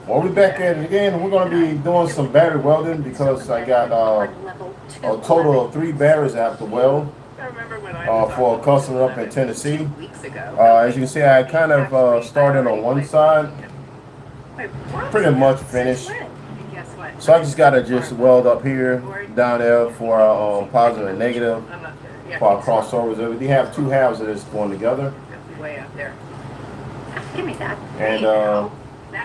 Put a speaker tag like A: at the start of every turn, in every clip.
A: Well, we back at it again. We're going to be doing some battery welding because I got a total of 3 batteries I have to weld for a customer up in Tennessee. As you can see, I kind of started on one side, pretty much finished. So I just got to just weld up here, down there for our positive and negative, for our crossovers. We have 2 halves of this going together. And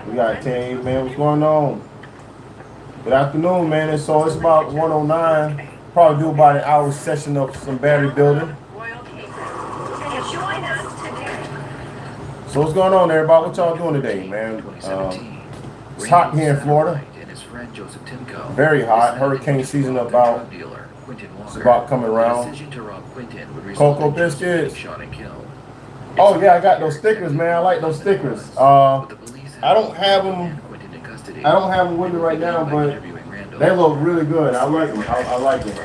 A: we got 10, man, what's going on? Good afternoon, man. And so it's about 109. Probably do about an hour session of some battery building. So what's going on, everybody? What y'all doing today, man? It's hot here in Florida. Very hot. Hurricane season it's about coming around. Cocoa biscuits. Oh yeah, I got those stickers, man. I like those stickers. I don't have them. I don't have them with me right now, but they look really good. I like them. I like them.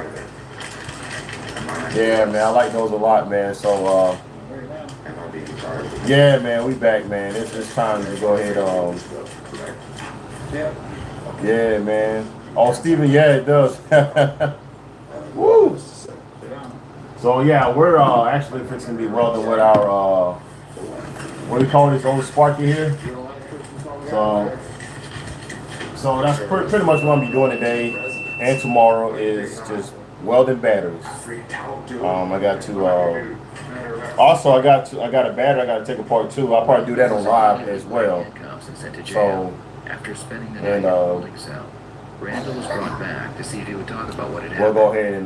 A: Yeah, man. I like those a lot, man. So, yeah, man. We back, man. It's time to go ahead. Yeah, man. Oh, Steven, yeah, it does. Woo. So yeah, we're actually fixing to be welding with our what do we call this old Sparky here. So that's pretty much what I'm gonna be doing today and tomorrow is just welding batteries. I got to also I got a battery I got to take apart too. I'll probably do that on live as well. So
B: after spending the night in a holding cell, Randall was brought back to see if he would talk about what had happened.
A: We'll go ahead and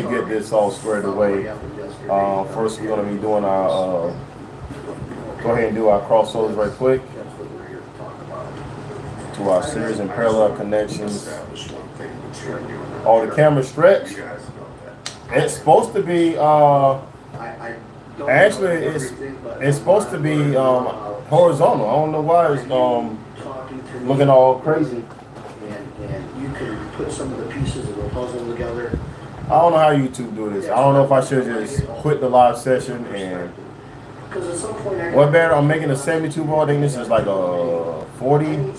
A: get this all squared away. First, we're going to be doing our go ahead and do our crossovers right quick to our series and parallel connections. Oh, the camera stretch. It's supposed to be actually it's supposed to be horizontal. I don't know why it's looking all crazy.
C: And you can put some of the pieces of the puzzle together.
A: I don't know how YouTube do this. I don't know if I should just quit the live session and what battery? I'm making a 72 volt. I think this is like a 40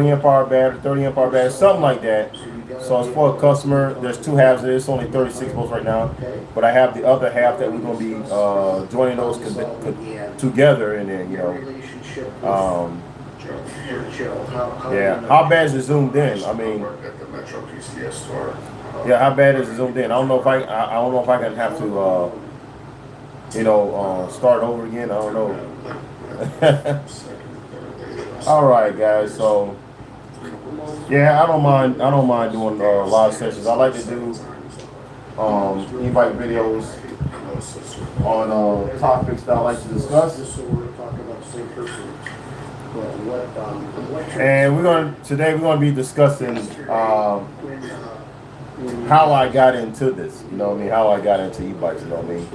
A: amp hour battery, 30 amp hour battery, something like that. So it's for a customer. There's 2 halves of this, only 36 volts right now. But I have the other half that we're going to be joining those together, and then yeah. How bad is it zoomed in? I mean, yeah. How bad is it zoomed in? I don't know if I don't know if I can have to start over again. I don't know. All right, guys. So. Yeah, I don't mind doing live sessions. I like to do e-bike videos on topics that I like to discuss. And today we're gonna be discussing how I got into this. You know what I mean? How I got into e-bikes. You know what I mean?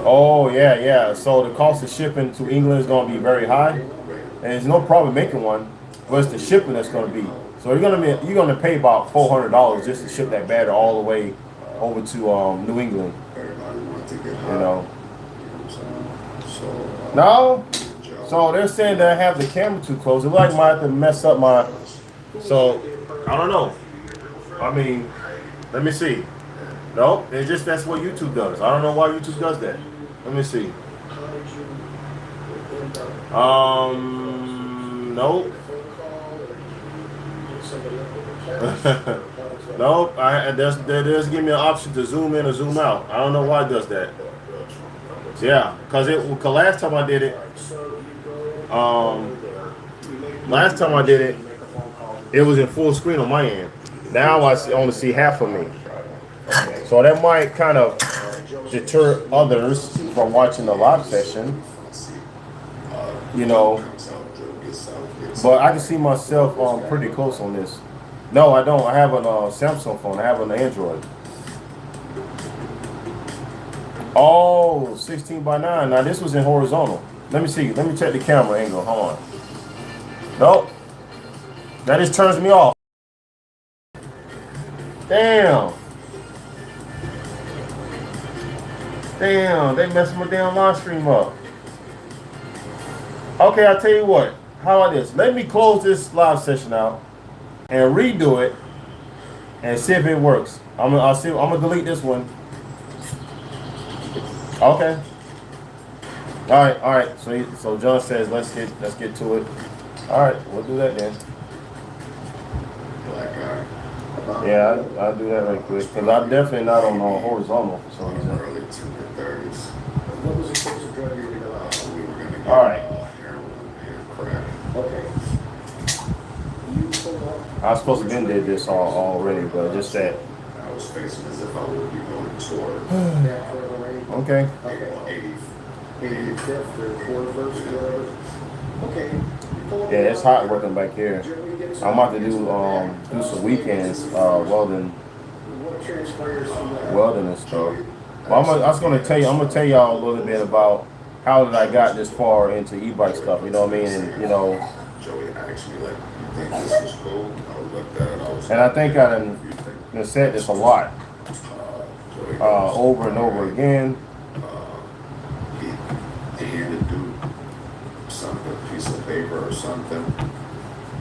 A: Oh yeah. So the cost of shipping to England is gonna be very high. And there's no problem making one, but it's the shipping that's going to be. So you're going to pay about $400 just to ship that battery all the way over to New England. You know. No. So they're saying that I have the camera too close. It looks like I might have to mess up my. So I don't know. I mean, let me see. No, it's just that's what YouTube does. I don't know why YouTube does that. Let me see. Nope. Nope. They just give me an option to zoom in or zoom out. I don't know why it does that. Yeah, cause last time I did it, it was in full screen on my end. Now I only see half of me. So that might kind of deter others from watching the live session. You know, but I can see myself pretty close on this. No, I don't. I have a Samsung phone. I have an Android. Oh, 16 by 9. Now this was in horizontal. Let me see. Let me check the camera angle. Hold on. Nope. That just turns me off. Damn. Damn, they messed my damn live stream up. Okay, I'll tell you what. How about this? Let me close this live session out and redo it and see if it works. I'll see. I'm gonna delete this one. Okay. All right. So John says let's get to it. All right, we'll do that then.
D: Black guy.
A: Yeah, I'll do that right quick because I'm definitely not on horizontal for some reason.
D: Early to mid 30s.
C: What was the source of drug you were gonna
D: We were gonna get
A: All right.
D: heroin and crack.
C: Okay. You pulled up.
A: I was supposed to have been did this already, but just that.
D: I was facing as if I would be going toward
C: Back further away.
A: Okay.
C: Okay.
D: 85th.
C: 85th or 41st, whatever. Okay. You pull up
A: Yeah, it's hot working back here.
C: Did you ever get
A: I'm about to do some weekends welding
C: What transpires from that?
A: welding and stuff. Well, I was gonna tell you. I'm gonna tell y'all a little bit about how did I got this far into e-bike stuff. You know what I mean? And
D: Joey asked me, like, you think this is cool? I looked at it, I was
A: and I think I done said this a lot
D: Joey
A: over and over again.
D: he handed dude something, a piece of paper or something.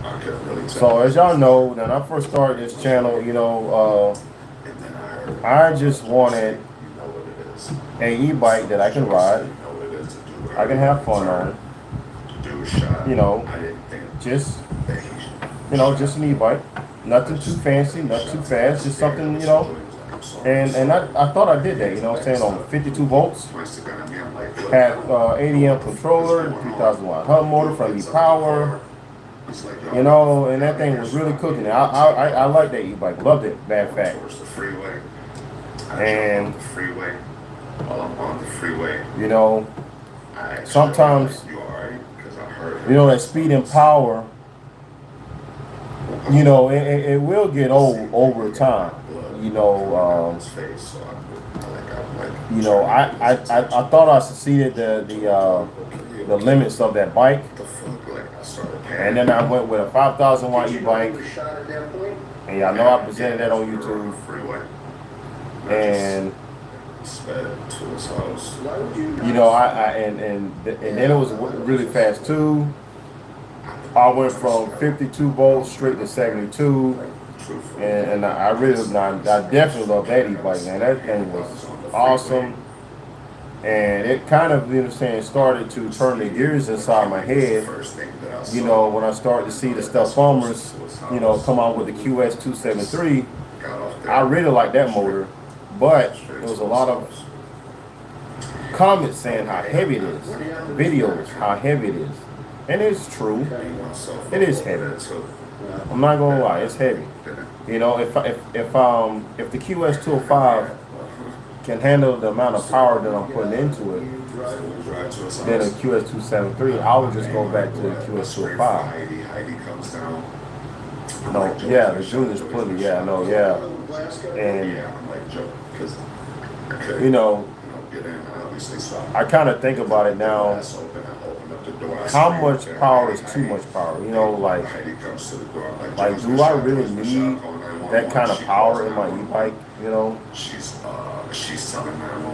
D: I couldn't really tell.
A: So as y'all know, when I first started this channel,
D: And then I heard,
A: I just wanted
D: you know what it is.
A: an e-bike that I can ride,
D: You know what it is to do.
A: I can have fun on,
D: Do a shot.
A: you know,
D: I didn't think
A: just
D: that he
A: just an e-bike, nothing too fancy, not too fast, just something, and I thought I did that, you know what I'm saying, on 52 volts, had 80 amp controller, 3000 watt hub motor from E-Power, you know, and that thing was really cooking. I like that e-bike, loved it, bad fact. And
D: while I'm on the freeway,
A: you know,
D: I asked
A: sometimes,
D: you alright? Because I heard
A: you know, that speed and power, you know, it will get old over time. You know, I thought I succeeded the limits of that bike, and then I went with a 5,000 watt e-bike, and y'all know I presented that on YouTube, and
D: sped to his house.
A: you know, and then it was really fast too. I went from 52 volts straight to 72. And I definitely love that e-bike, man. That thing was awesome. And it kind of, you know what I'm saying, started to turn the gears inside my head. You know, when I started to see the stuff bombers, you know, come out with the QS273, I really like that motor. But there was a lot of comments saying how heavy it is, videos, how heavy it is. And it's true. It is heavy. I'm not gonna lie, it's heavy. You know, if the QS205 can handle the amount of power that I'm putting into it, then a QS273, I would just go back to the QS205. No, yeah, the junior's plenty, yeah, no, yeah. And you know, I kind of think about it now. How much power is too much power? You know, like do I really need that kind of power in my e-bike? You know,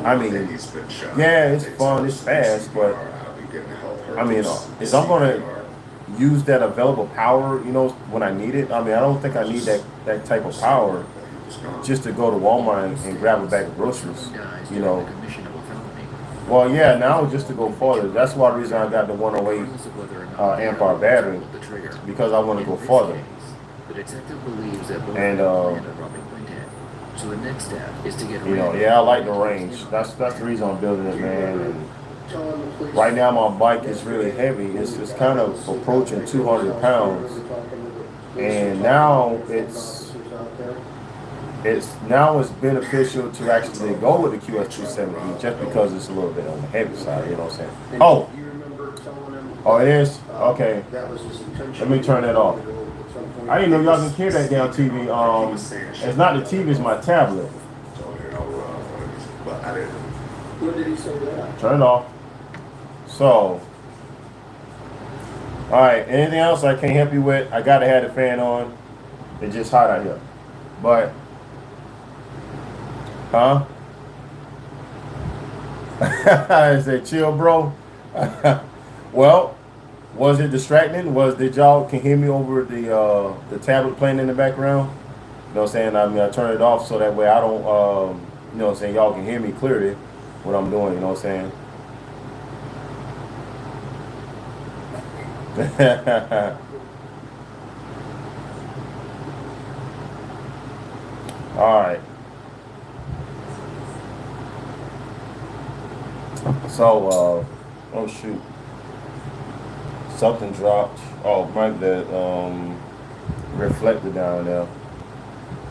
A: I mean, yeah, it's fun, it's fast, but I mean, is I'm gonna use that available power, you know, when I need it? I mean, I don't think I need that type of power just to go to Walmart and grab a bag of groceries, you know. Well, yeah, now just to go farther. That's one reason I got the 108 amp hour battery, because I want to go farther. And
B: so the next step is to get
A: you know, yeah, I like the range. That's the reason I'm building it, man. And right now my bike is really heavy. It's kind of approaching 200 pounds, and now it's beneficial to actually go with the QS270 just because it's a little bit on the heavy side, you know what I'm saying? Oh, it is? Okay. Let me turn that off. I didn't know y'all can hear that down TV. It's not the TV, it's my tablet. Turn it off. So, alright, anything else I can't help you with? I gotta have the fan on. It's just hot out here. But huh? I said, chill, bro. Well, Was it distracting? Did y'all can hear me over the tablet playing in the background? You know what I'm saying? I mean, I turn it off so that way I don't, you know what I'm saying, y'all can hear me clearly what I'm doing, you know what I'm saying? All right. So, oh shoot. Something dropped. Oh, right, that reflector down there.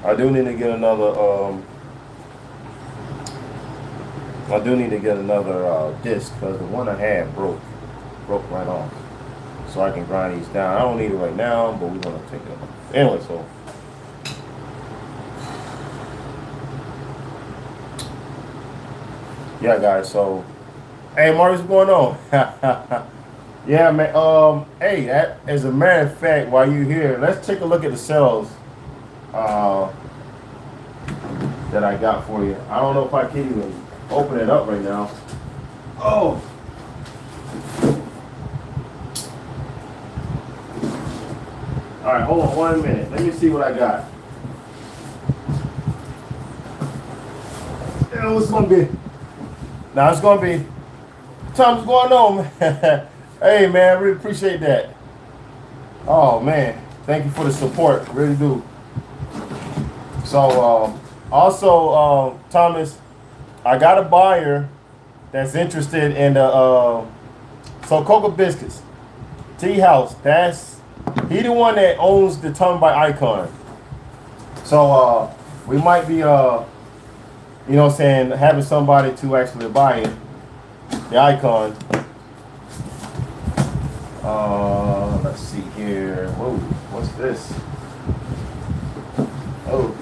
A: I do need to get another disc because the one I had broke right off. So I can grind these down. I don't need it right now, but we're gonna take it. Anyway, so yeah, guys. So, hey, Maurice, what's going on? Yeah, man. Hey, as a matter of fact, while you're here, let's take a look at the cells that I got for you. I don't know if I can even open it up right now. Oh. All right, hold on 1 minute. Let me see what I got. Yeah, what's gonna be? Now it's gonna be. Tom, what's going on, man? Hey, man, I really appreciate that. Oh man, thank you for the support. Really do. So also, Thomas, I got a buyer that's interested in the so Cocoa Biscuits, Tea House. He the one that owns the Tongue by Icon. So we might be you know what I'm saying, having somebody to actually buy it, the Icon. Let's see here. Whoa, what's this? Oh.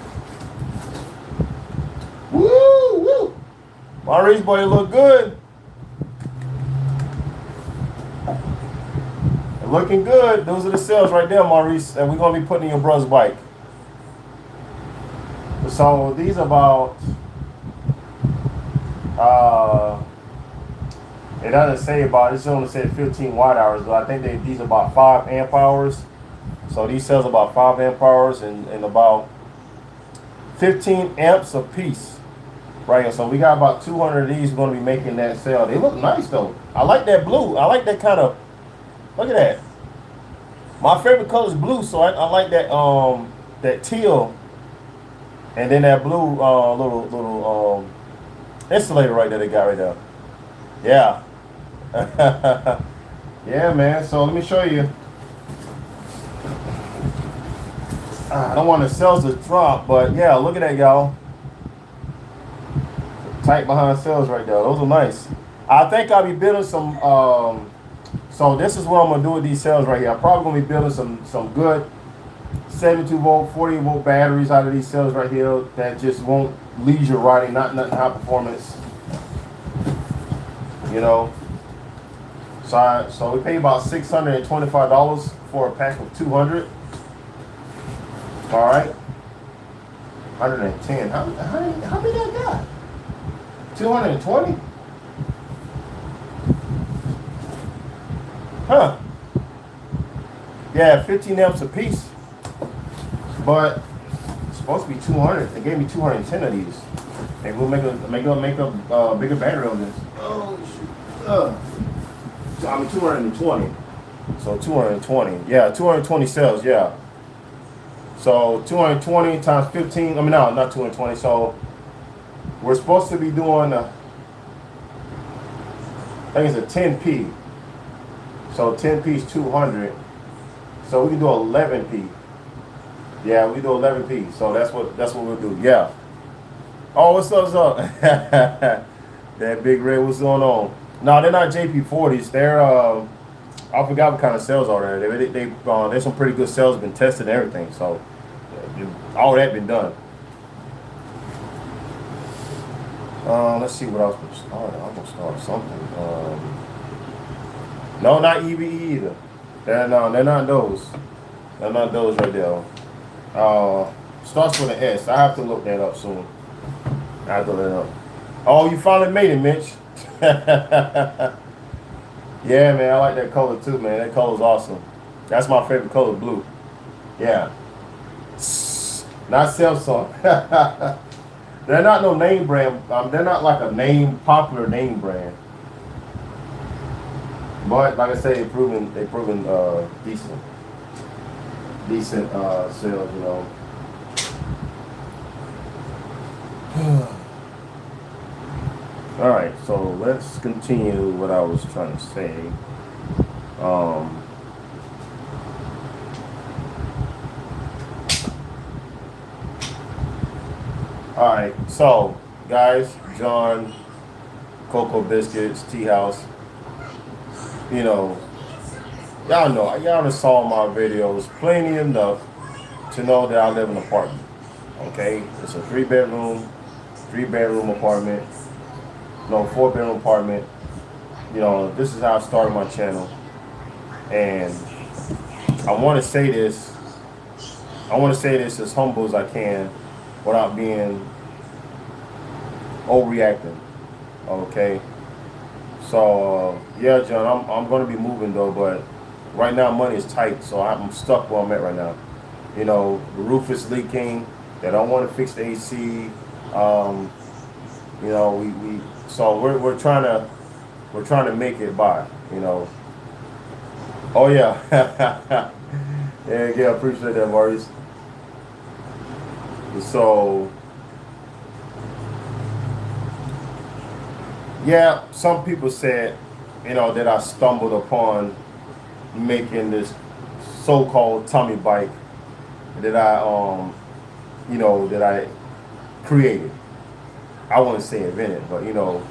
A: Woo, woo. Maurice, boy, you look good. Looking good. Those are the cells right there, Maurice. And we're going to be putting in your brother's bike. So these are about, it doesn't say about, it's only said 15 watt hours, but I think these are about 5 amp hours. So these cells are about 5 amp hours and about 15 amps a piece. Right, so we got about 200 of these. We're going to be making that cell. They look nice though. I like that blue. I like that kind of, look at that. My favorite color is blue, so I like that that teal, and then that blue little insulator right there they got right there. Yeah. Yeah, man. So let me show you. I don't want the cells to drop, but yeah, look at that, y'all. Tight behind cells right there. Those are nice. I think I'll be building some. So this is what I'm gonna do with these cells right here. I'm probably gonna be building some good 72 volt, 40 volt batteries out of these cells right here that just won't leisure riding, nothing high performance. You know. So we pay about $625 for a pack of 200. All right. 110. How many I got? 220? Huh. Yeah, 15 amps a piece. But it's supposed to be 200. They gave me 210 of these. Maybe we'll make a bigger battery on this. Oh shoot. So I mean 220. So 220. Yeah, 220 cells, yeah. So 220 times 15. I mean no, not 220. So we're supposed to be doing I think it's a 10p. So 10p is 200. So we can do 11p. Yeah, we do 11p. So that's what we'll do. Yeah. Oh, what's up? That big red, what's going on? No, they're not JP40s. They're I forgot what kind of cells are there. There's some pretty good cells, been tested and everything. So all that been done. Let's see what else we're starting. I'm gonna start something. No, not EBE either. They're not those. They're not those right there. Starts with an S. I have to look that up soon. I have to look it up. Oh, you finally made it, Mitch. Yeah, man, I like that color too, man. That color's awesome. That's my favorite color, blue. Yeah. Not Samsung. They're not no name brand. They're not like a popular name brand. But like I say, they proven decent sales, you know. All right, so let's continue what I was trying to say. All right, so guys, John, Cocoa Biscuits, Tea House, you know, y'all done saw my videos plenty enough to know that I live in an apartment. Okay, it's a three bedroom apartment, no 4-bedroom apartment. You know, this is how I started my channel, and I want to say this as humble as I can, without being overreacting. Okay. So yeah, John, I'm gonna be moving though, but right now money is tight, so I'm stuck where I'm at right now. You know, the roof is leaking. They don't want to fix the AC. You know, so we're trying to make it by. You know. Oh yeah. Yeah, appreciate that, Maurice. So yeah, some people said, you know, that I stumbled upon making this so-called tummy bike that that I created. I wouldn't say invented, but you know,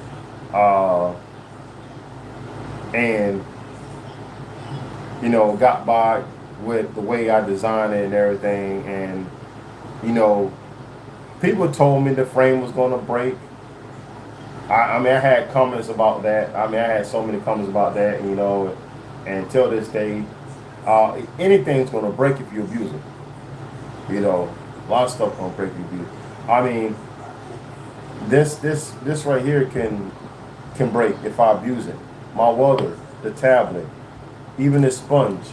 A: and you know, got by with the way I designed it and everything, and you know, people told me the frame was gonna break. I mean, I had comments about that. I mean, I had so many comments about that, you know, and until this day, anything's gonna break if you abuse it. You know, a lot of stuff gonna break if you abuse it. I mean, this right here can break if I abuse it. My welder, the tablet, even this sponge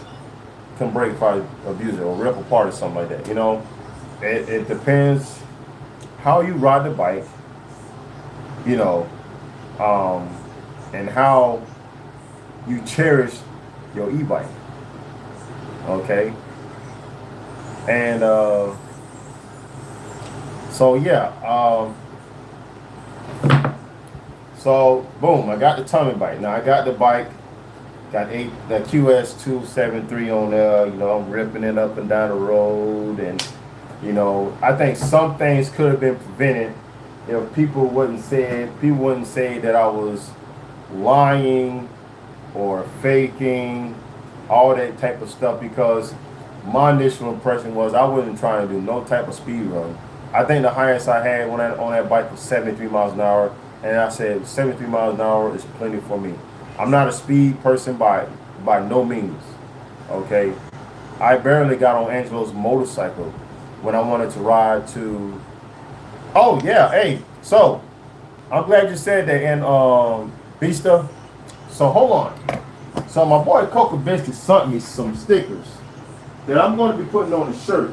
A: can break if I abuse it or rip apart or something like that. You know, it depends how you ride the bike. You know, and how you cherish your e-bike. Okay, and so yeah, so boom, I got the tummy bike. Now I got the bike, got the QS273 on there. You know, I'm ripping it up and down the road, and you know, I think some things could have been prevented if people wouldn't say that I was lying or faking, all that type of stuff, because my initial impression was I wasn't trying to do no type of speed run. I think the highest I had on that bike was 73 miles an hour, and I said 73 miles an hour is plenty for me. I'm not a speed person by no means. Okay, I barely got on Angelo's motorcycle when I wanted to ride to. Oh yeah, hey, so I'm glad you said that. And Beasta, so hold on. So my boy Coca Biscuit sent me some stickers that I'm going to be putting on the shirt.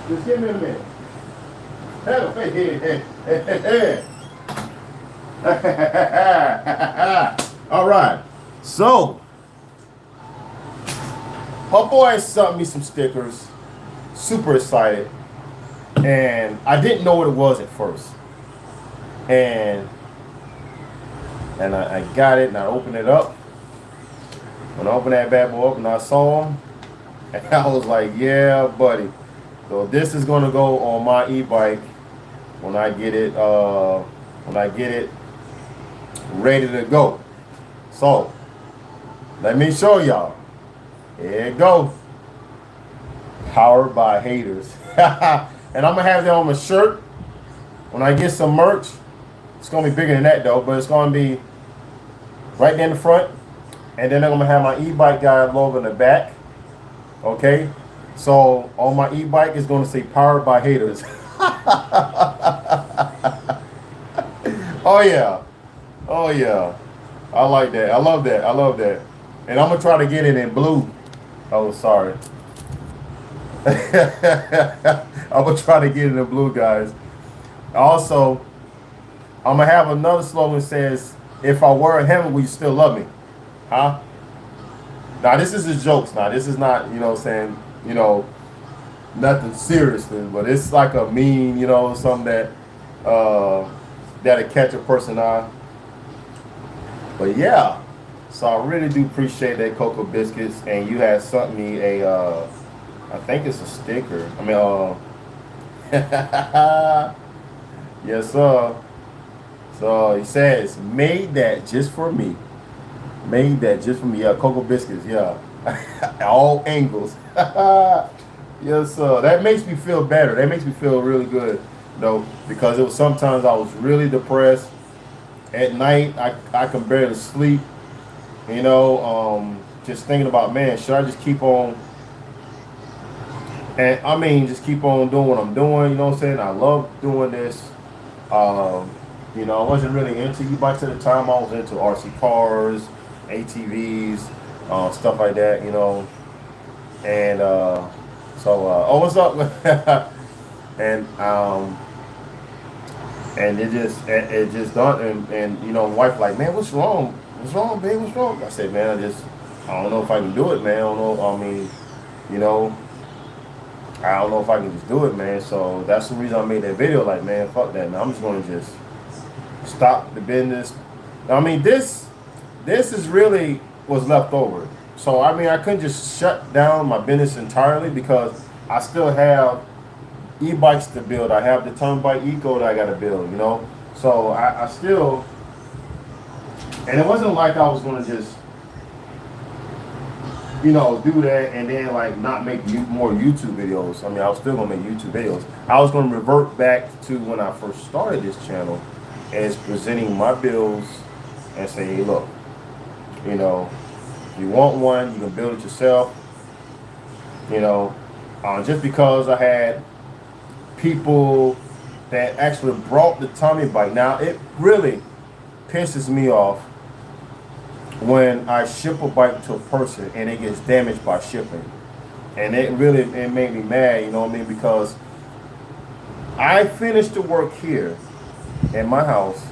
A: Just give me a minute. Hey. All right. So my boy sent me some stickers. Super excited, and I didn't know what it was at first, and I got it, and I opened it up. When I opened that bad boy up and I saw him, and I was like, yeah, buddy, so this is gonna go on my e-bike when I get it ready to go. So let me show y'all. Here it goes. Powered by haters. And I'm gonna have that on my shirt when I get some merch. It's gonna be bigger than that though, but it's gonna be right there in the front, and then I'm gonna have my E-bikeguy logo in the back. Okay, so on my e-bike is gonna say powered by haters. Oh yeah, Oh yeah, I like that. I love that. I love that. And I'm gonna try to get it in blue. Oh, sorry. I'm gonna try to get it in blue, guys. Also, I'm gonna have another slogan that says, "If I were a hammer, would you still love me?" Huh? Now this is just jokes. Now this is not, you know, what I'm saying, you know, nothing seriously, but it's like a meme, you know, something that that'll catch a person eye. But yeah, so I really do appreciate that Cocoa Biscuits, and you had sent me a, I think it's a sticker. I mean, yes, sir. So he says, made that just for me. Made that just for me. Yeah, Cocoa Biscuits. Yeah, all angles. Yes, sir. That makes me feel better. That makes me feel really good, though, because it was sometimes I was really depressed. At night, I can barely sleep. You know, just thinking about, man, should I just keep on? And I mean, just keep on doing what I'm doing. You know what I'm saying? I love doing this. Um, you know, I wasn't really into e-bikes at the time. I was into RC cars, ATVs, stuff like that. You know, and oh, what's up? and and it just done. And you know, wife like, man, what's wrong? What's wrong, babe? What's wrong? I said, man, I don't know if I can do it, man. I don't know. I mean, you know. I don't know if I can just do it, man. So that's the reason I made that video. Like, man, fuck that, man. I'm just gonna just stop the business. I mean, this is really was left over. So I mean, I couldn't just shut down my business entirely because I still have e-bikes to build. I have the Tongue Bike Eco that I got to build. You know, so I still, and it wasn't like I was gonna just, you know, do that and then like not make more YouTube videos. I mean, I was still gonna make YouTube videos. I was gonna revert back to when I first started this channel as presenting my bills and say, hey, look, you know, if you want one, you can build it yourself. You know, just because I had people that actually brought the Tommy bike. Now, it really pisses me off when I ship a bike to a person and it gets damaged by shipping. And it made me mad, you know what I mean? Because I finished the work here at my house.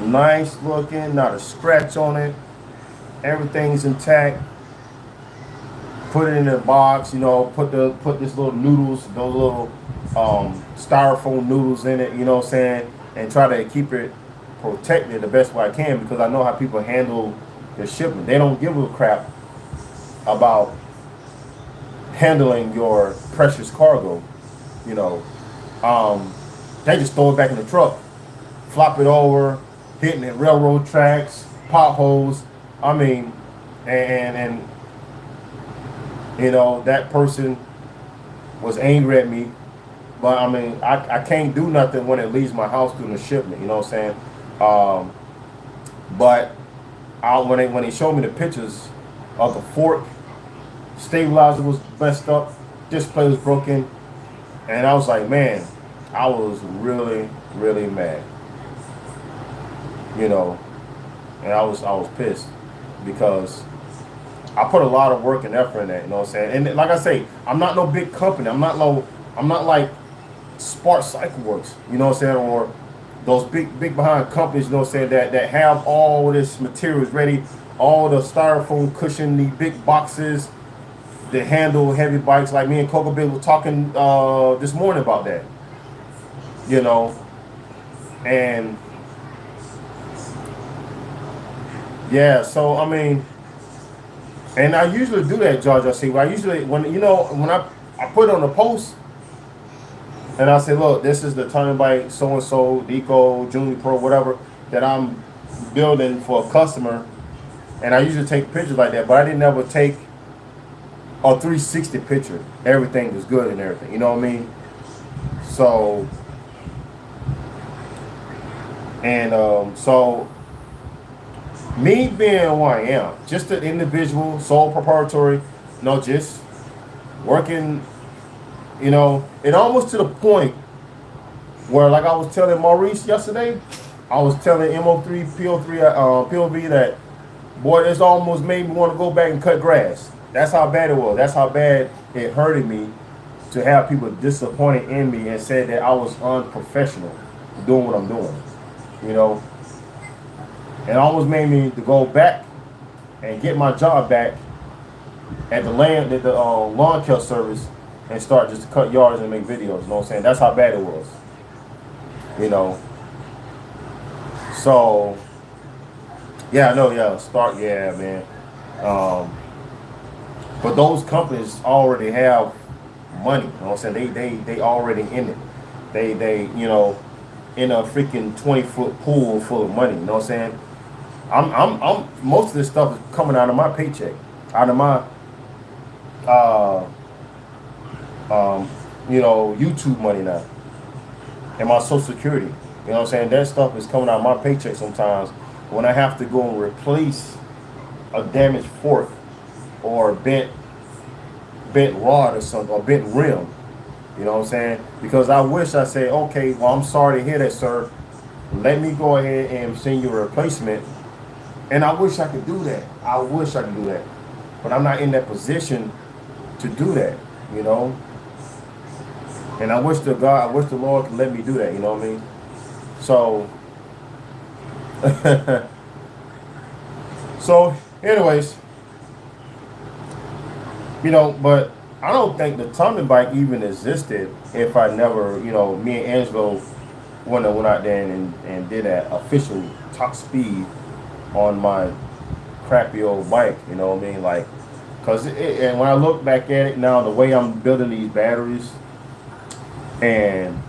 A: Nice looking, not a scratch on it. Everything's intact. Put it in a box, you know, put this little noodles, those little styrofoam noodles in it, you know what I'm saying? And try to keep it protected the best way I can because I know how people handle their shipment. They don't give a crap about handling your precious cargo, you know. They just throw it back in the truck, flop it over, hitting the railroad tracks, potholes. I mean, and you know, that person was angry at me, but I mean, I can't do nothing when it leaves my house during the shipment, you know what I'm saying? But when they showed me the pictures of the fork, stabilizer was messed up, display was broken, and I was like, man, I was really, really mad, you know, and I was pissed because I put a lot of work and effort in that, you know what I'm saying? And like I say, I'm not no big company. I'm not like Spark Cycle Works, you know what I'm saying, or those big behind companies, you know what I'm saying, that have all this materials ready, all the styrofoam cushion, the big boxes that handle heavy bikes. Like me and Coco Bill were talking this morning about that, you know, and yeah, so I mean, and I usually do that, George. I see. I usually when I put on a post. And I say, look, this is the turning bike, so-and-so, Deco, Junior Pro, whatever, that I'm building for a customer. And I usually take pictures like that, but I didn't ever take a 360 picture. Everything is good and everything, you know what I mean? So, and so, me being who I am, just an individual, sole proprietary, just working. You know, it almost to the point where, like I was telling Maurice yesterday, I was telling MO3 PO3 POV that, boy, it's almost made me want to go back and cut grass. That's how bad it was. That's how bad it hurted me to have people disappointed in me and said that I was unprofessional doing what I'm doing. You know, it almost made me to go back and get my job back at the lawn care service and start just to cut yards and make videos. You know what I'm saying? That's how bad it was. You know. So yeah, I know, yeah, man. But those companies already have money. You know what I'm saying? They already in it. They you know, in a freaking 20-foot pool full of money. You know what I'm saying? I'm most of this stuff is coming out of my paycheck, out of my you know, YouTube money now, and my Social Security. You know what I'm saying? That stuff is coming out of my paycheck sometimes when I have to go and replace a damaged fork or bent rod or something, or bent rim. You know what I'm saying? Because I wish I said, okay, well, I'm sorry to hear that, sir. Let me go ahead and send you a replacement. And I wish I could do that. I wish I could do that. But I'm not in that position to do that, you know? And I wish the Lord could let me do that, you know what I mean? So, so anyways, you know, but I don't think the tumbling bike even existed if I never, you know, me and Angelo went out there and did an official top speed on my crappy old bike, you know what I mean? Like, and when I look back at it now, the way I'm building these batteries, and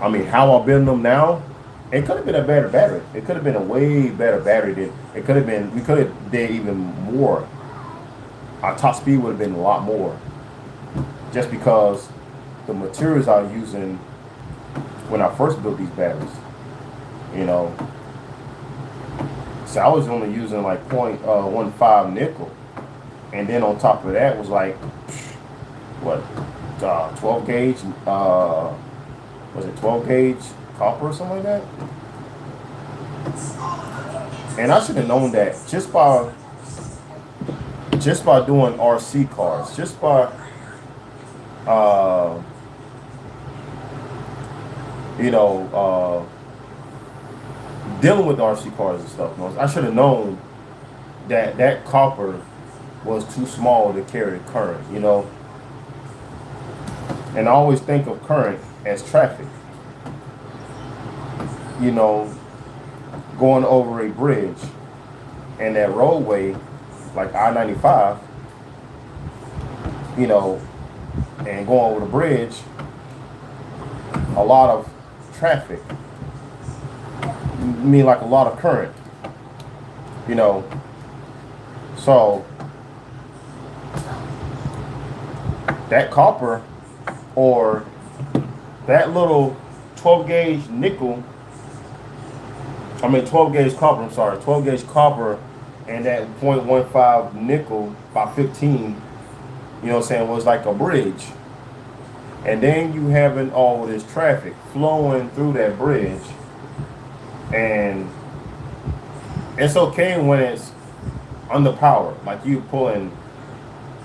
A: I mean how I'm building them now, it could have been a better battery. It could have been a way better battery than it could have been. We could have did even more. Our top speed would have been a lot more, just because the materials I was using when I first built these batteries, you know. So I was only using like 0.15 nickel, and then on top of that was like what 12 gauge was it 12 gauge copper or something like that. And I should have known that just by doing RC cars, just by you know, dealing with RC cars and stuff. I should have known that copper was too small to carry current, you know. And I always think of current as traffic. You know, going over a bridge and that roadway, like I-95, you know, and going over the bridge, a lot of traffic, mean like a lot of current, you know. So that copper, or that little 12 gauge nickel, 12 gauge copper, I'm sorry, 12 gauge copper and that 0.15 nickel by 15, you know what I'm saying, was like a bridge. And then you having all this traffic flowing through that bridge. And it's okay when it's underpowered, like you pulling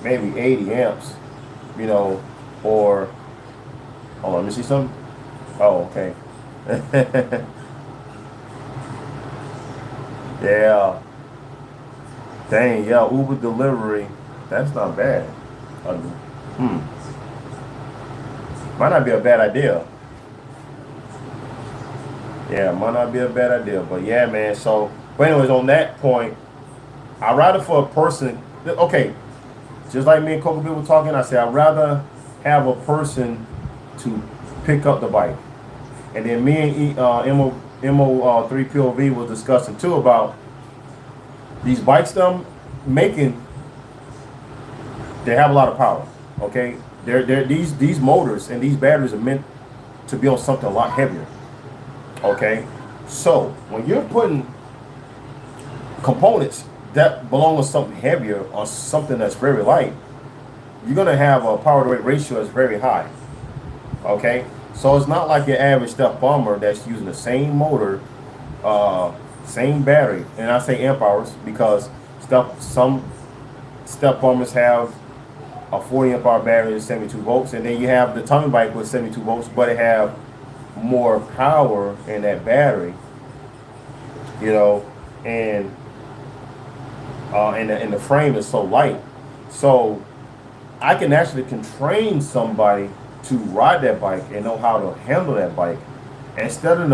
A: maybe 80 amps, you know, or, hold on, let me see something. Oh, okay. Yeah. Dang, yeah, Uber delivery, that's not bad. Might not be a bad idea. Yeah, might not be a bad idea. But yeah, man, so, but anyways, on that point, I'd rather for a person, okay, just like me and Coco Bill were talking, I said I'd rather have a person to pick up the bike. And then me and MO3 POV was discussing too about these bikes them making, they have a lot of power, okay? These motors and these batteries are meant to be on something a lot heavier, okay? So when you're putting components that belong to something heavier on something that's very light, you're gonna have a power to weight ratio that's very high, okay? So it's not like your average step bomber that's using the same motor Same battery, and I say amp hours because some step bumpers have a 40 amp hour battery with 72 volts, and then you have the tummy bike with 72 volts, but it have more power in that battery, you know, and and the frame is so light, so I can actually train somebody to ride that bike and know how to handle that bike instead of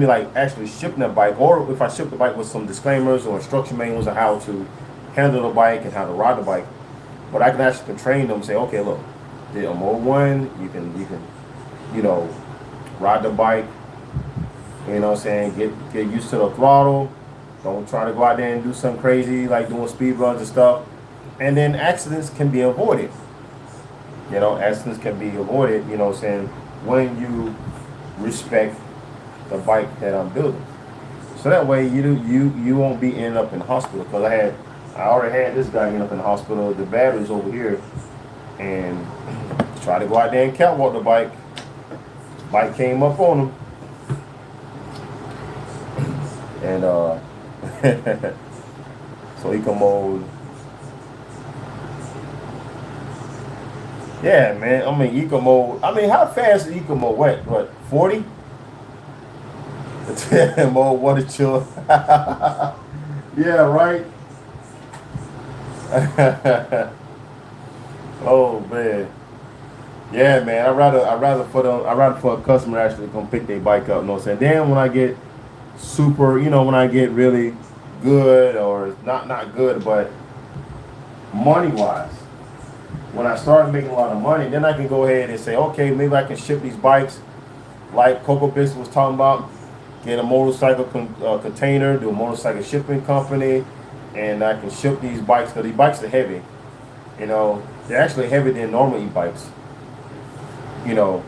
A: me like actually shipping that bike, or if I ship the bike with some disclaimers or instruction manuals on how to handle the bike and how to ride the bike. But I can actually train them and say, okay, look, the mode 1, you can you know, ride the bike, you know what I'm saying, get used to the throttle. Don't try to go out there and do something crazy like doing speed runs and stuff. And then accidents can be avoided. You know, accidents can be avoided, you know what I'm saying, when you respect the bike that I'm building. So that way you won't be ending up in the hospital, because I already had this guy end up in the hospital. The battery's over here, and try to go out there and catwalk the bike. Bike came up on him, and so eco mode. Yeah, man. I mean, eco mode. I mean, how fast is eco mode? What? 40? Mode water chill. Yeah, right. Oh man. Yeah, man. I'd rather for a customer actually come pick their bike up. You know what I'm saying? Then when I get super, you know, when I get really good, or not good, but money wise, when I start making a lot of money, then I can go ahead and say, okay, maybe I can ship these bikes like Coco Bix was talking about. Get a motorcycle container, do a motorcycle shipping company, and I can ship these bikes, because these bikes are heavy. You know, they're actually heavier than normal e-bikes. You know,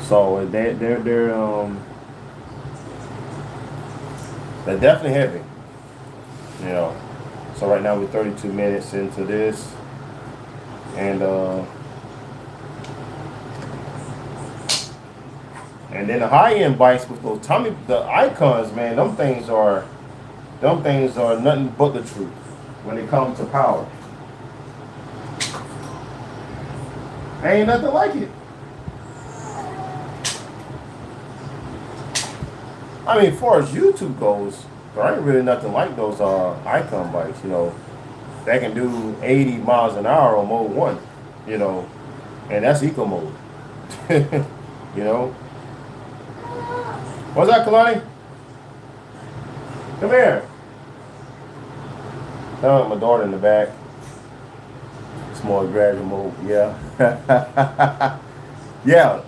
A: so they're definitely heavy. You know, so right now we're 32 minutes into this, and then the high-end bikes with those the icons, man, them things are nothing but the truth when it comes to power. Ain't nothing like it. I mean, as far as YouTube goes, there ain't really nothing like those icon bikes, you know. They can do 80 miles an hour on mode 1, you know, and that's eco mode. You know. What's that, Kalani? Come here. Oh, my daughter in the back. It's more gradual mode, yeah. Yeah.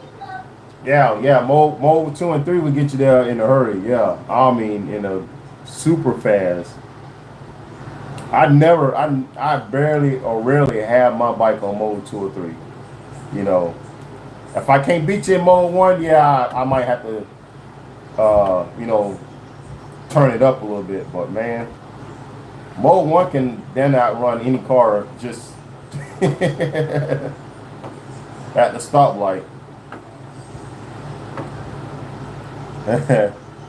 A: Mode 2 and 3 will get you there in a hurry, yeah. I mean, in a super fast. I barely or rarely have my bike on mode 2 or 3. You know, if I can't beat you in mode 1, yeah, I might have to, you know, turn it up a little bit. But man, mode 1 can then outrun any car just at the stoplight.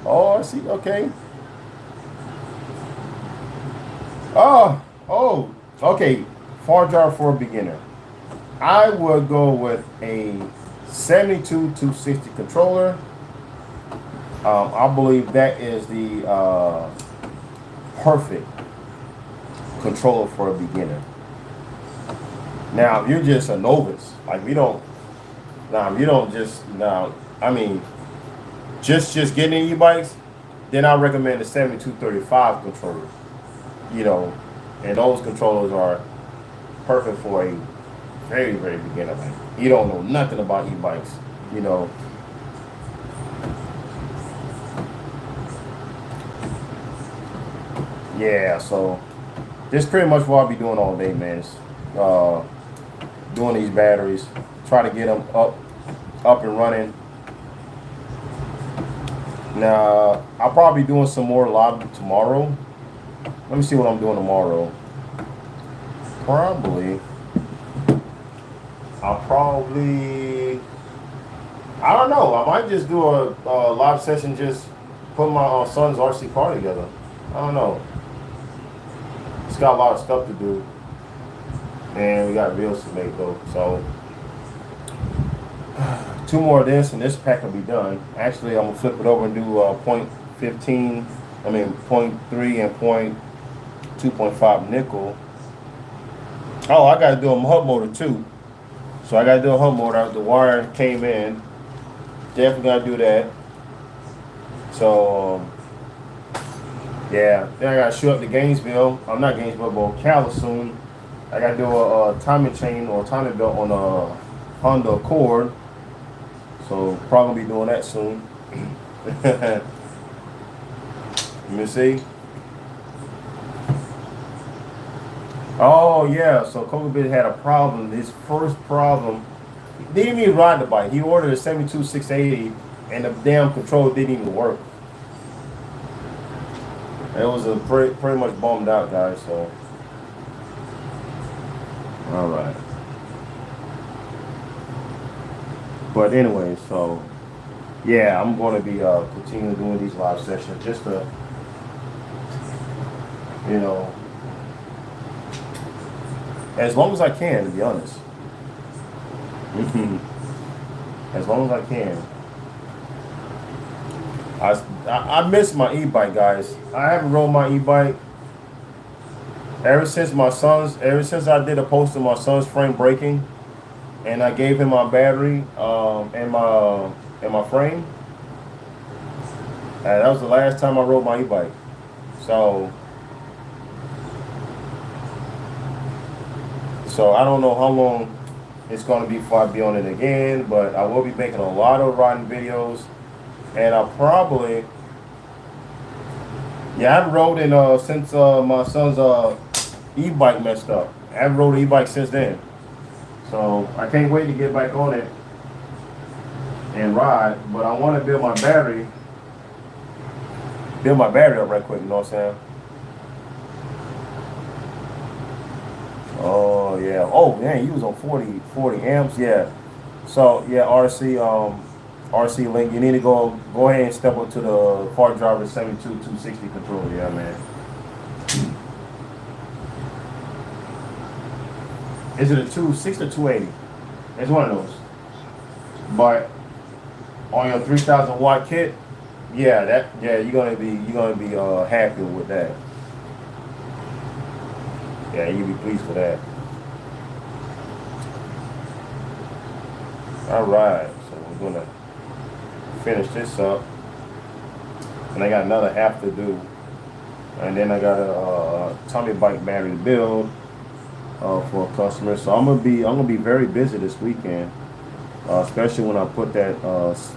A: Oh, I see. Okay. Oh, okay. Far drive for a beginner. I would go with a 72-260 controller. I believe that is the perfect controller for a beginner. Now, if you're just a novice, like I mean, just getting in e-bikes, then I recommend the 7235 controller. You know, and those controllers are perfect for a very, very beginner. Like, you don't know nothing about e-bikes, you know. Yeah, so this is pretty much what I'll be doing all day, man. Is, doing these batteries, try to get them up and running. Now, I'll probably be doing some more live tomorrow. Let me see what I'm doing tomorrow. I'll probably I don't know. I might just do a live session, just put my son's RC car together. I don't know. It's got a lot of stuff to do, and we got bills to make though. So 2 more of this, and this pack will be done. Actually, I'm gonna flip it over and do point 15. I mean point 3 and point 2.5 nickel. Oh, I gotta do a hub motor too. So I gotta do a hub motor. The wire came in. Definitely gotta do that. So yeah, then I gotta show up to Gainesville. I'm not Gainesville, but Ocala soon. I gotta do a timing chain or timing belt on a Honda Accord. So probably be doing that soon. Let me see. Oh yeah, so Kobe Bit had a problem. His first problem, he didn't even ride the bike. He ordered a 72-680 and the damn control didn't even work. It was a pretty much bummed out, guys. So all right. But anyway, so yeah, I'm going to be continuing doing these live sessions just to, you know, as long as I can, to be honest. As long as I can. I miss my e-bike, guys. I haven't rode my e-bike ever since I did a post of my son's frame breaking, and I gave him my battery and my frame. That was the last time I rode my e-bike. So I don't know how long it's going to be before I be on it again, but I will be making a lot of riding videos, and I'll probably, yeah, I haven't rode in since my son's e-bike messed up. I haven't rode an e-bike since then, so I can't wait to get back on it and ride. But I want to build my battery up right quick. You know what I'm saying? Oh yeah. Oh man, you was on 40 amps. Yeah. So yeah, RC link. You need to go ahead and step up to the Park Driver 72-260 control. Yeah, man. Is it a 260 or 280? It's one of those. But on your 3,000 watt kit, yeah, you're gonna be happy with that. Yeah, you'll be pleased with that. All right, so we're gonna finish this up, and I got another half to do, and then I got a Tommy bike battery to build for a customer. So I'm gonna be very busy this weekend, especially when I put that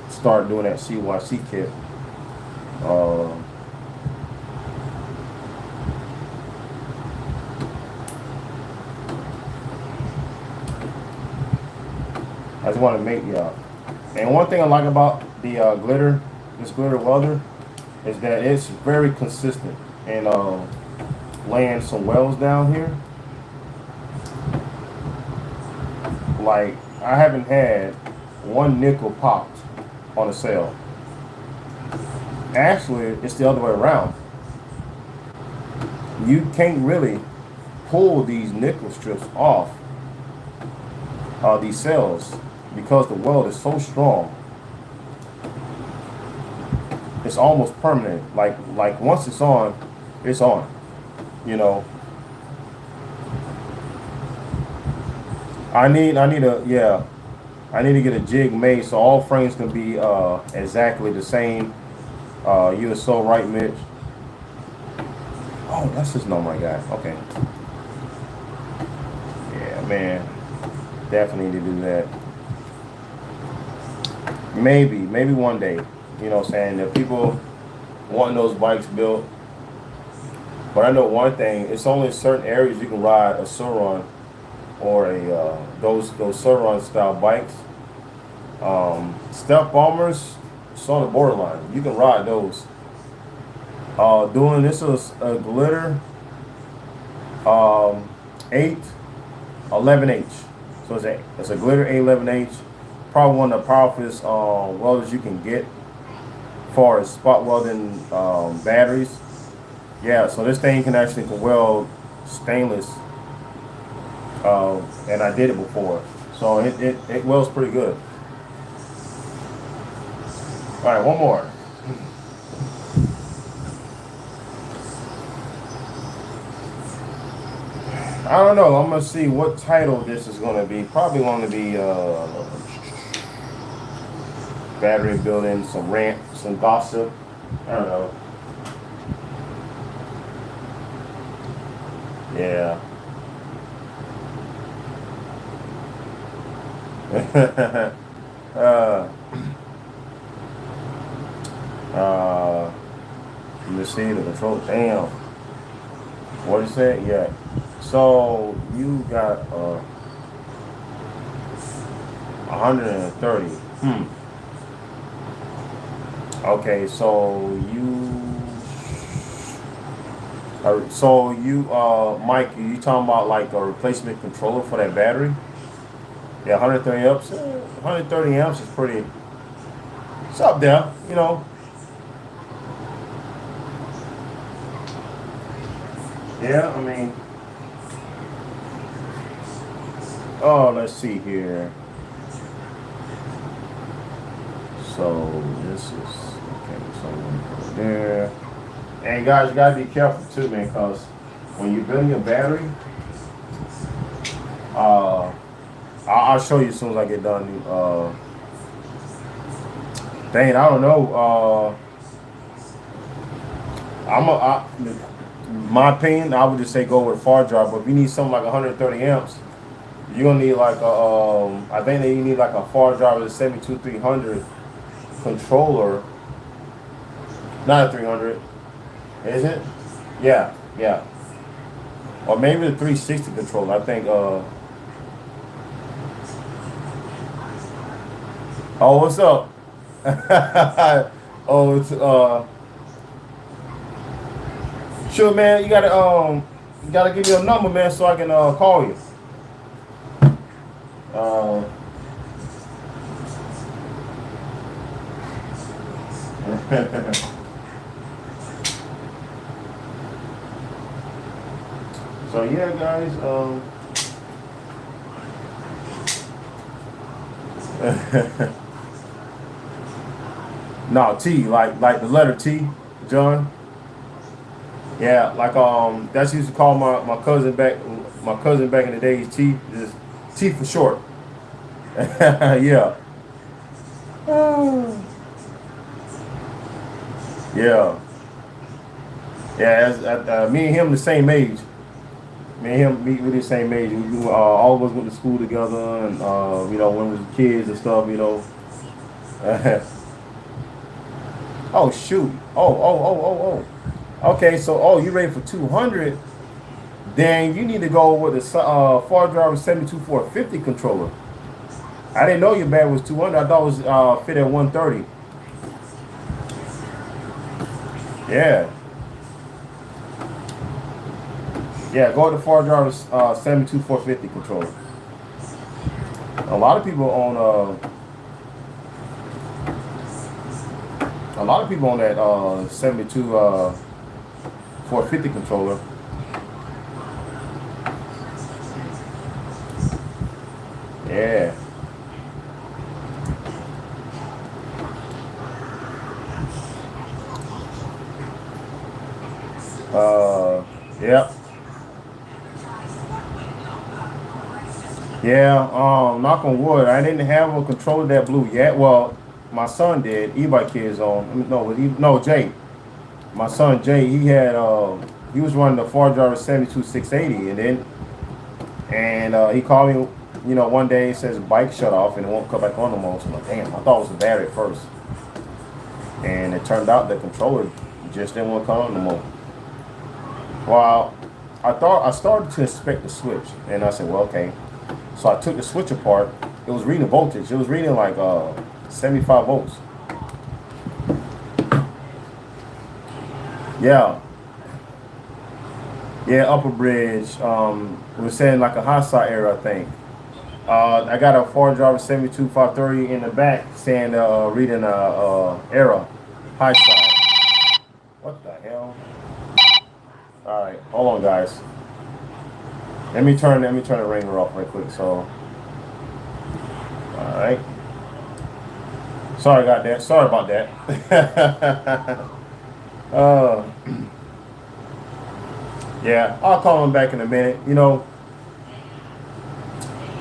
A: start doing that CYC kit. I just want to make y'all. And one thing I like about the this glitter welder, is that it's very consistent in laying some welds down here. Like, I haven't had one nickel popped on a cell. Actually, it's the other way around. You can't really pull these nickel strips off these cells because the weld is so strong. It's almost permanent. Like once it's on, you know. I need to get a jig made so all frames can be exactly the same. You are so right, Mitch. Oh, that's his number, my guy. Okay. Yeah, man. Definitely need to do that. Maybe one day. You know what I'm saying? That people wanting those bikes built. But I know one thing, it's only certain areas you can ride a Suron or a those Suron style bikes. Stealth bombers, it's on the borderline. You can ride those. Doing this is a glitter 11H. So it's a glitter A11H. probably one of the powerfulest welders you can get, as far as spot welding batteries. Yeah, so this thing can weld stainless, and I did it before, so it welds pretty good. All right, one more. I don't know. I'm gonna see what title this is gonna be. Probably gonna be battery building, some rant, some gossip. I don't know. Yeah. Let me see the control. Damn. What is that? Yeah. So you got 130. Okay, so Mike, you talking about like a replacement controller for that battery? Yeah, 130 amps. 130 amps is pretty. It's up there, you know. Yeah, I mean. Oh, let's see here. So this is okay. So I'm gonna go there. And guys, you gotta be careful too, man, because when you're building your battery, I'll show you as soon as I get done. Dang, I don't know. My opinion, I would just say go with a far drive. But if you need something like 130 amps, you're gonna need like I think that you need like a far drive with a 72300 controller. Not a 300, is it? Yeah, yeah. Or maybe the 360 controller. I think. Oh, what's up? Oh, it's sure, man. You gotta give me a number, man, so I can call you. So yeah, guys. No, T, like the letter T, John. Yeah, like that's used to call my cousin back in the days. T, just T for short. Yeah. Yeah. Yeah, me and him the same age. Me and him, we the same age. We all of us went to school together, and when we was kids and stuff, Oh shoot! Oh! Okay, so you ready for 200? Then you need to go with the far driver 72450 controller. I didn't know your bag was 200. I thought it was fit at 130. Yeah. Yeah, go with the far driver 72450 controller. A lot of people own that 450 controller. Yeah. Yep. Yeah, knock on wood. I didn't have a controller that blew yet. Well, my son did. E-bike kids on. No, Jay. My son Jay, he was running the far driver 72680, and he called me, one day. He says bike shut off and it won't come back on no more. So I'm like, damn, I thought it was the battery at first, and it turned out the controller just didn't want to come on no more. Well, I started to inspect the switch, and I said, well, okay. So I took the switch apart. It was reading voltage. It was reading like 75 volts. Yeah. Yeah, upper bridge. It was saying like a hot side error, I think. I got a Ford driver 72530 in the back saying reading error, high side. What the hell? All right, hold on, guys. Let me turn the ringer off right quick. So, all right. Sorry about that. Sorry about that. uh, yeah, I'll call him back in a minute. You know,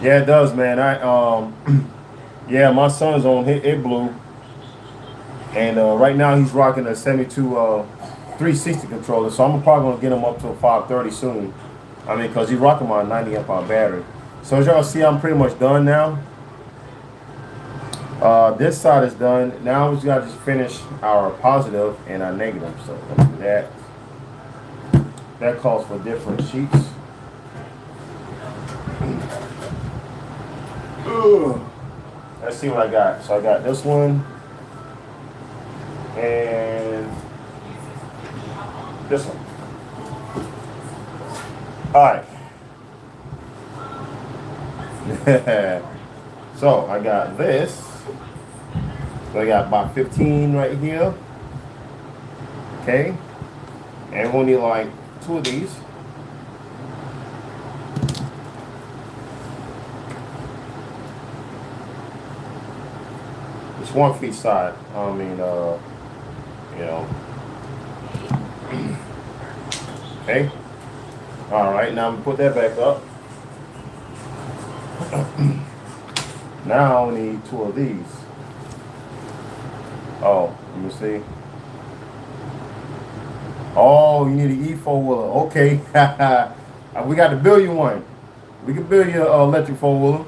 A: yeah, it does, man. Yeah, my son's on it blue, and right now he's rocking a 72 360 controller. So I'm probably gonna get him up to a 530 soon. I mean, cause he's rocking my 90 amp hour battery. So as y'all see, I'm pretty much done now. This side is done. Now we just gotta just finish our positive and our negative. So let's do that. That calls for different sheets. Let's see what I got. So I got this one and this one. All right. So I got this. So I got about 15 right here. Okay. And we'll need like 2 of these. It's 1 for each side. I mean, you know. Okay. All right. Now I'm gonna put that back up. Now I need 2 of these. Oh, let me see. Oh, you need an E4 wheeler. Okay. We got to build you one. We can build you an electric 4-wheeler.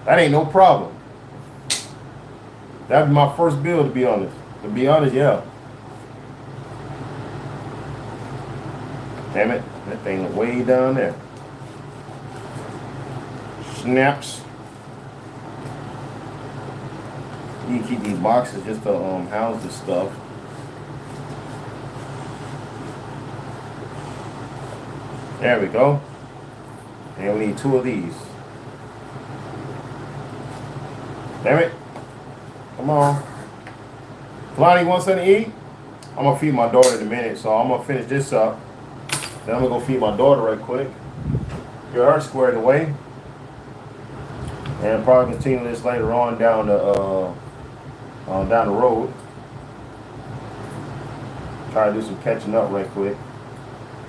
A: That ain't no problem. That'd be my first build, to be honest. To be honest, yeah. Damn it. That thing is way down there. Snaps. You can keep these boxes just to house this stuff. There we go. And we need 2 of these. Damn it. Come on. Kalani, you want something to eat? I'm going to feed my daughter in a minute, so I'm going to finish this up. Then I'm going to go feed my daughter right quick. Get her squared away. And probably continue this later on down the road. Try to do some catching up right quick.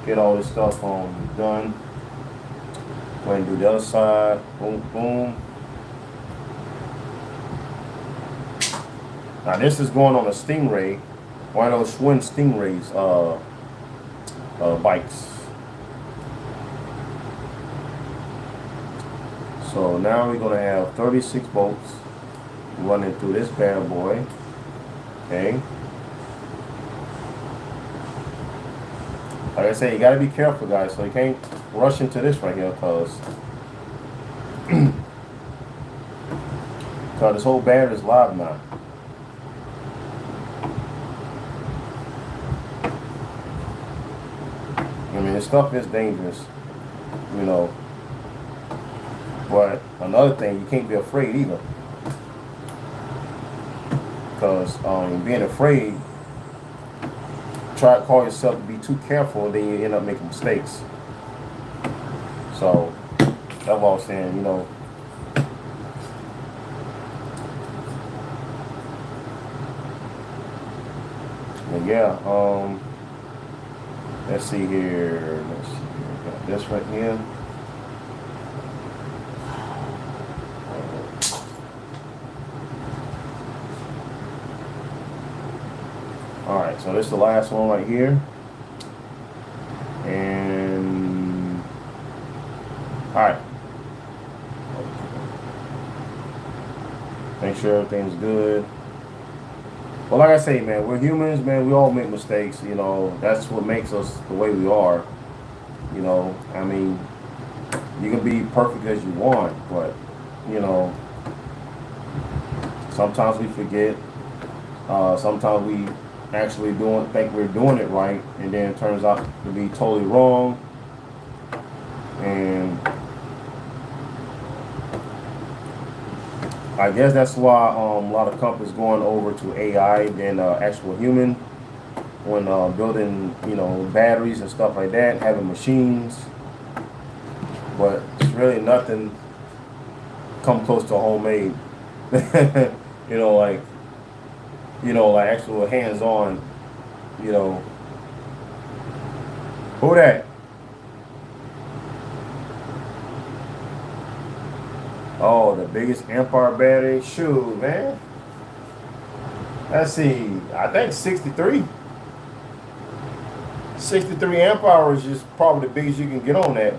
A: Get all this stuff done. Go ahead and do the other side. Boom, boom. Now this is going on a Stingray, one of those Schwinn Stingrays bikes. So now we're gonna have 36 bolts running through this bad boy. Okay. Like I say, you gotta be careful, guys. So you can't rush into this right here, cause this whole battery is live now. I mean, this stuff is dangerous, you know. But another thing, you can't be afraid either, because being afraid, try to call yourself to be too careful, and then you end up making mistakes. So that's what I was saying, you know. But yeah, let's see here. Let's see here. Got this right here. All right, so this is the last one right here. And all right. Make sure everything's good. Well, like I say, man, we're humans, man. We all make mistakes, you know. That's what makes us the way we are. You know, I mean, you can be perfect as you want, but, you know, sometimes we forget. Sometimes we actually think we're doing it right, and then it turns out to be totally wrong. And I guess that's why a lot of companies going over to AI than actual human when building, batteries and stuff like that, having machines. But it's really nothing come close to homemade. you know, like like actual hands-on. You know, who that? Oh, the biggest Empire battery. Shoot, man. Let's see. I think 63. 63 amp hours is probably the biggest you can get on that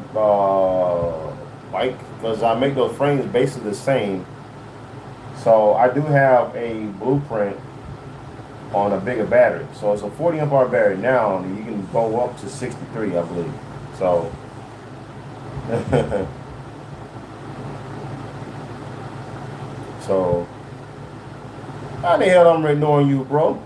A: bike, because I make those frames basically the same. So I do have a blueprint on a bigger battery. So it's a 40 amp hour battery now, and you can go up to 63, I believe. So so how the hell I'm ignoring you, bro?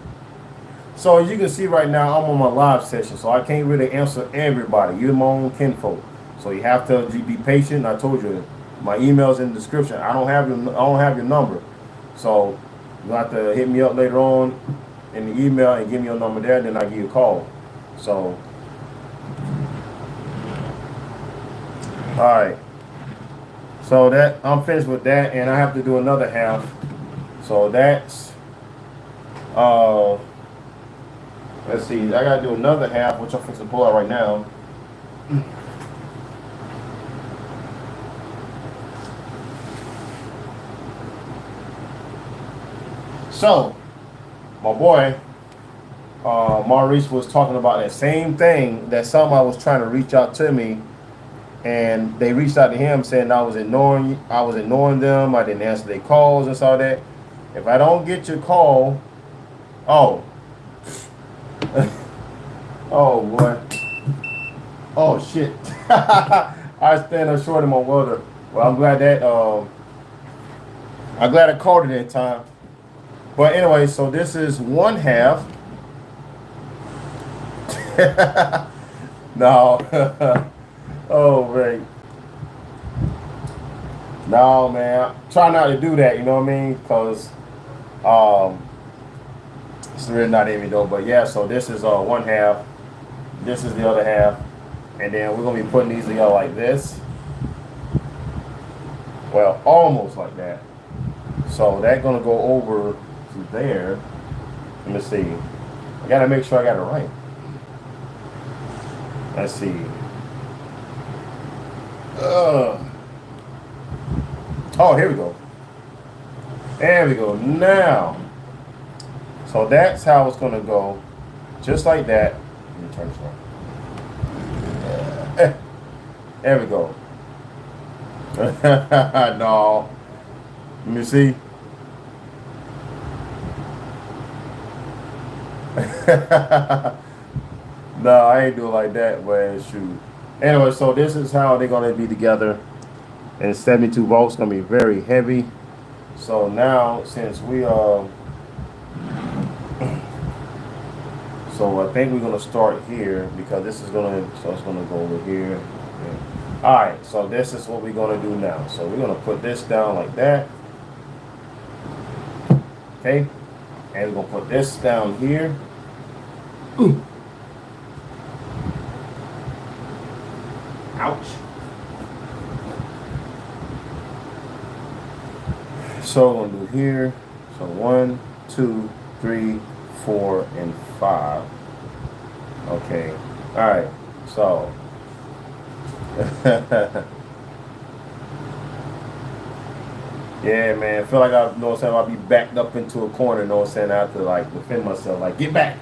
A: So as you can see right now, I'm on my live session, so I can't really answer everybody. You're my own kinfolk, so you have to be patient. I told you, my email's in the description. I don't have your number, so you have to hit me up later on in the email and give me your number there. Then I give you a call. So, all right. So that I'm finished with that, and I have to do another half. So that's let's see, I gotta do another half, which I'm fixing to pull out right now. So, my boy, Maurice was talking about that same thing, that somebody was trying to reach out to me, and they reached out to him saying I was ignoring them, I didn't answer their calls and all that. If I don't get your call, oh, oh boy. Oh shit. I stand up short of my welder. Well, I'm glad I called it in time. But anyway, so this is one half. No. Oh man. No man. Try not to do that, you know what I mean? Because it's really not in me though, but yeah, so this is one half, this is the other half, and then we're gonna be putting these together like this. Well, almost like that. So that's gonna go over to there. Let me see. I gotta make sure I got it right. Let's see. Oh, here we go. There we go. Now. So that's how it's gonna go, just like that. Let me turn this on. There we go. No. Let me see. No, I ain't do it like that, but shoot. Anyway, so this is how they're gonna be together. And 72 volts gonna be very heavy. So now, since we so I think we're gonna start here, because this is gonna, so it's gonna go over here. Yeah. All right, so this is what we're gonna do now. So we're gonna put this down like that. Okay, and we're gonna put this down here. Ooh. Ouch. So we're gonna do here. So 1, 2, 3, 4, and 5. Okay. All right. So. Yeah, man. I feel like I'll be backed up into a corner. I have to like defend myself. Like, get back,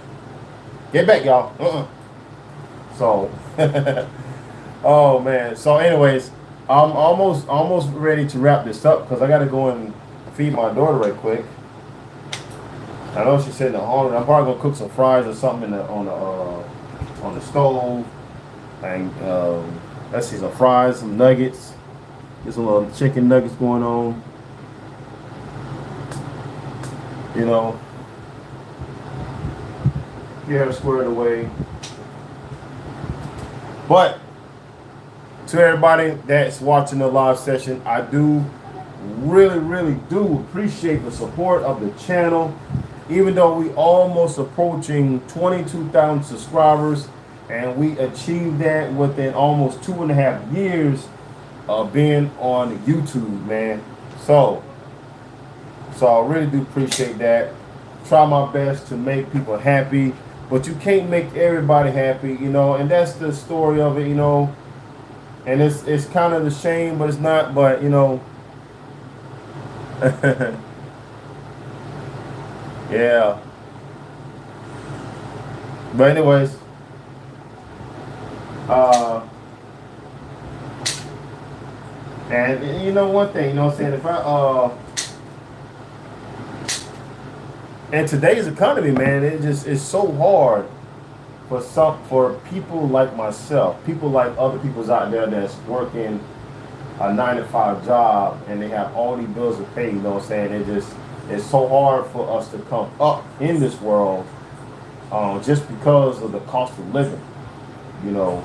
A: y'all. So. Oh man. So, anyways, I'm almost ready to wrap this up, because I gotta go and feed my daughter right quick. I know she's sitting at home. I'm probably gonna cook some fries or something on the stove, and let's see, some fries, some nuggets. Get some little chicken nuggets going on. You know, get her squared away. But to everybody that's watching the live session, I do really do appreciate the support of the channel. Even though we almost approaching 22,000 subscribers, and we achieved that within almost 2.5 years of being on YouTube, man. So I really do appreciate that. Try my best to make people happy, but you can't make everybody happy, you know, and that's the story of it, you know. And it's kind of the shame, but it's not, but you know. Yeah. But anyways, and you know one thing, you know what I'm saying, if I in today's economy, man, it's so hard for people like myself, people like other people's out there that's working a 9-to-5 job and they have all these bills to pay, you know what I'm saying? It's so hard for us to come up in this world just because of the cost of living, you know.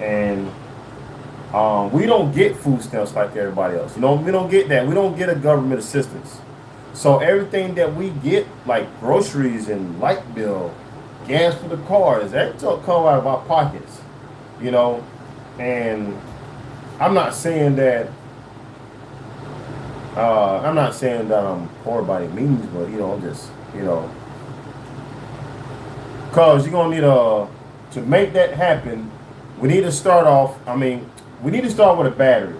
A: And we don't get food stamps like everybody else, you know. We don't get that. We don't get a government assistance. So everything that we get, like groceries and light bill, gas for the cars, that come out of our pockets, you know. And I'm not saying that I'm poor by any means, but you know, I'm just, you know, cause you're gonna need to make that happen. We need to start off. I mean, we need to start with a battery,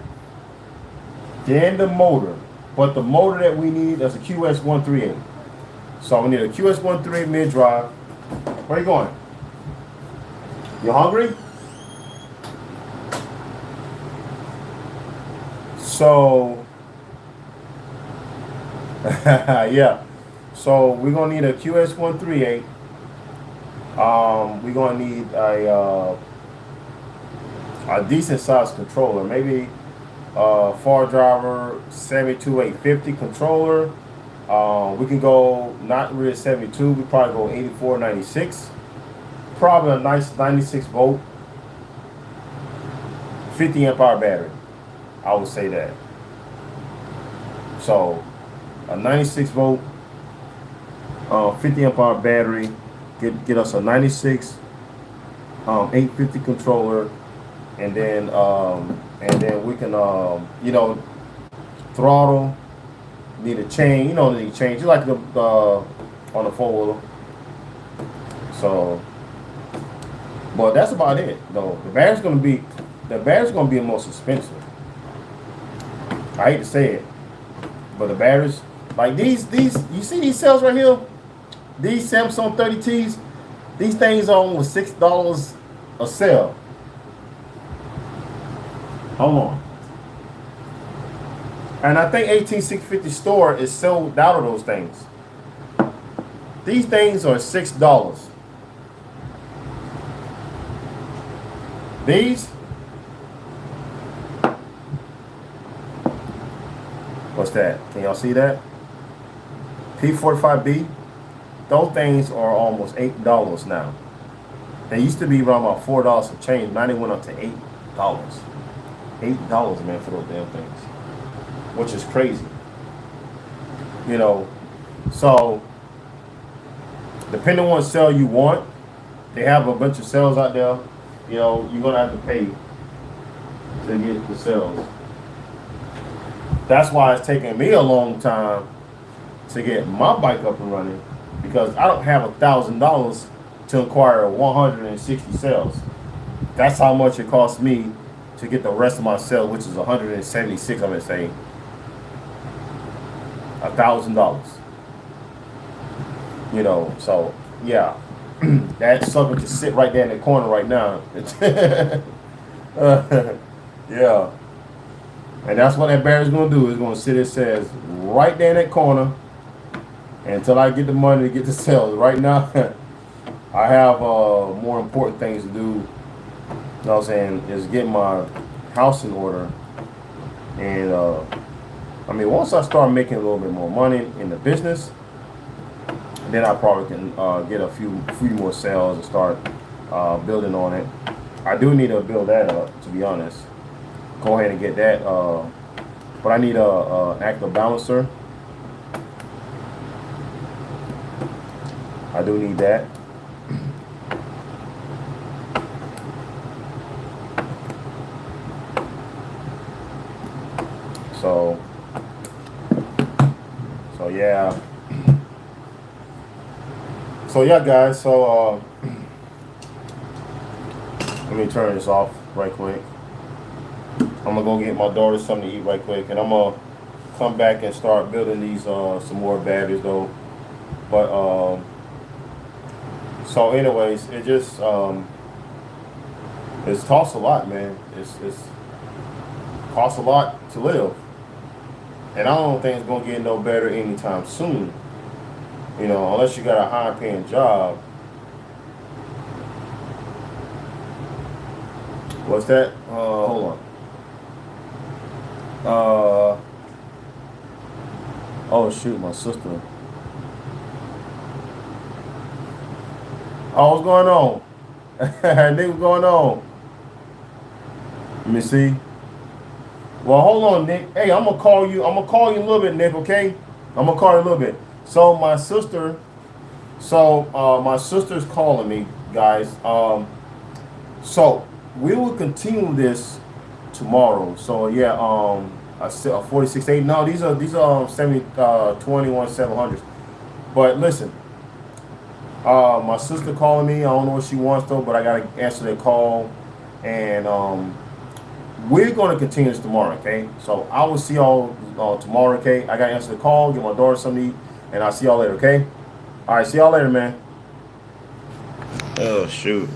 A: then the motor. But the motor that we need is a QS138. So we need a QS138 mid-drive. Where are you going? You hungry? So, yeah. So we're gonna need a QS138. We're gonna need a decent sized controller, maybe far driver 72850 controller. We can go not really 72, we probably go 8496. Probably a nice 96 volt 50 amp hour battery, I would say that. So a 96 volt 50 amp hour battery get us a 96 850 controller, and then we can you know, throttle, need a chain, you know, need a chain just like the on the 4-wheeler. So, but that's about it though. The battery's gonna be the most expensive. I hate to say it, but the batteries, like these you see these cells right here, these Samsung 30Ts, these things are almost $6 a cell. Hold on. And I think 18650 store is sold out of those things. These things are $6. These, what's that? Can y'all see that? P45B. Those things are almost $8 now. They used to be around about $4 a change. Now they went up to $8. $8, man, for those damn things, which is crazy, you know. So depending on what cell you want, they have a bunch of cells out there, you know. You're gonna have to pay to get the cells. That's why it's taking me a long time to get my bike up and running, because I don't have $1,000 to acquire 160 cells. That's how much it costs me to get the rest of my cell, which is 176. I'm gonna say $1,000. You know, so yeah, that sucker can sit right there in the corner right now. Yeah, and that's what that battery's gonna do. It's gonna sit, it says, right there in that corner until I get the money to get the cells. Right now, I have more important things to do. You know what I'm saying, is get my house in order. And I mean, once I start making a little bit more money in the business, then I probably can get a few more sales and start building on it. I do need to build that up, to be honest. Go ahead and get that but I need an active balancer. I do need that. So yeah. So yeah, guys. So let me turn this off right quick. I'm gonna go get my daughter something to eat right quick, and I'm gonna come back and start building these some more batteries though. But so anyways, it just it's costs a lot, man. It's costs a lot to live, and I don't think it's gonna get no better anytime soon. You know, unless you got a high paying job. What's that? Hold on. Oh shoot, my sister. Oh, what's going on? Nick, what's going on? Let me see. Well, hold on, Nick. Hey, I'm gonna call you. I'm gonna call you in a little bit, Nick. Okay? I'm gonna call you in a little bit. So my sister. My sister's calling me, guys. So we will continue this tomorrow. So yeah, a 4680. No, these are 21 700s. But listen, my sister calling me. I don't know what she wants though, but I gotta answer that call, and we're gonna continue this tomorrow. Okay, so I will see y'all tomorrow. Okay, I gotta answer the call, get my daughter something to eat, and I'll see y'all later. Okay, all right, see y'all later, man. Oh shoot.